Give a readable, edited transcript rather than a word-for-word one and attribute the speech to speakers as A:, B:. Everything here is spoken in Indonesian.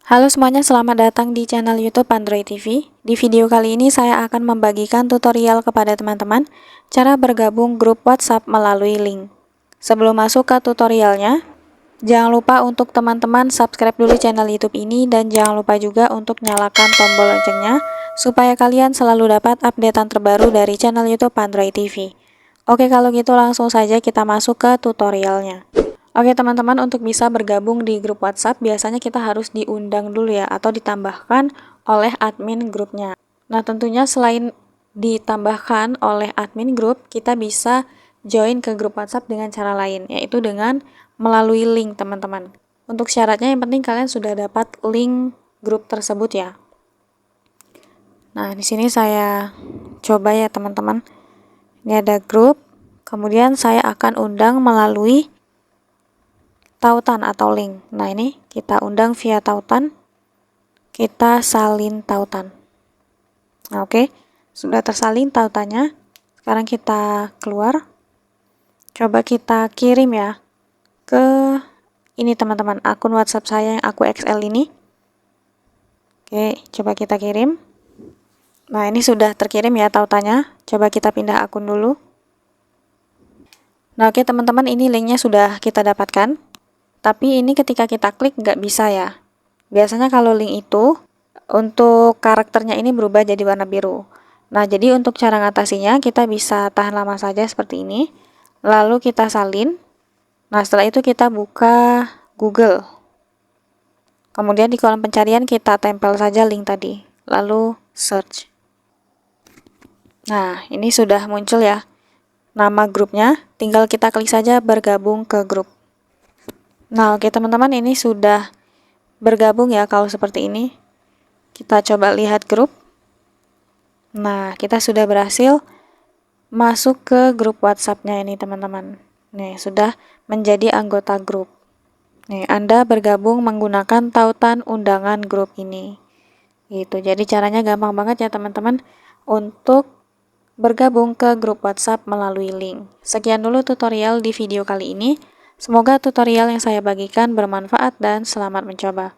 A: Halo semuanya, selamat datang di channel YouTube Android TV. Di video kali ini saya akan membagikan tutorial kepada teman-teman cara bergabung grup WhatsApp melalui link. Sebelum masuk ke tutorialnya, jangan lupa untuk teman-teman subscribe dulu channel YouTube ini dan jangan lupa juga untuk nyalakan tombol loncengnya supaya kalian selalu dapat updatean terbaru dari channel YouTube Android TV. Oke, kalau gitu langsung saja kita masuk ke tutorialnya. Oke teman-teman, untuk bisa bergabung di grup WhatsApp biasanya kita harus diundang dulu ya, atau ditambahkan oleh admin grupnya. Nah tentunya selain ditambahkan oleh admin grup, kita bisa join ke grup WhatsApp dengan cara lain, yaitu dengan melalui link teman-teman. Untuk syaratnya yang penting kalian sudah dapat link grup tersebut ya. Nah di sini saya coba ya teman-teman. Ini ada grup, kemudian saya akan undang melalui tautan atau link. Nah ini kita undang via tautan, kita salin tautan. Nah, oke, sudah tersalin tautannya. Sekarang kita keluar, coba kita kirim ya ke ini teman-teman, akun WhatsApp saya yang aku XL ini. Oke, coba kita kirim. Nah ini sudah terkirim ya tautannya. Coba kita pindah akun dulu. Nah oke teman-teman, ini linknya sudah kita dapatkan. Tapi ini ketika kita klik nggak bisa ya. Biasanya kalau link itu untuk karakternya ini berubah jadi warna biru. Nah jadi untuk cara ngatasinya kita bisa tahan lama saja seperti ini. Lalu kita salin. Nah setelah itu kita buka Google. Kemudian di kolom pencarian kita tempel saja link tadi. Lalu search. Nah ini sudah muncul ya nama grupnya. Tinggal kita klik saja bergabung ke grup. Nah oke teman-teman, ini sudah bergabung ya kalau seperti ini. Kita coba lihat grup. Nah kita sudah berhasil masuk ke grup WhatsApp-nya ini teman-teman. Nih sudah menjadi anggota grup. Nih Anda bergabung menggunakan tautan undangan grup ini. Gitu. Jadi caranya gampang banget ya teman-teman untuk bergabung ke grup WhatsApp melalui link. Sekian dulu tutorial di video kali ini. Semoga tutorial yang saya bagikan bermanfaat dan selamat mencoba.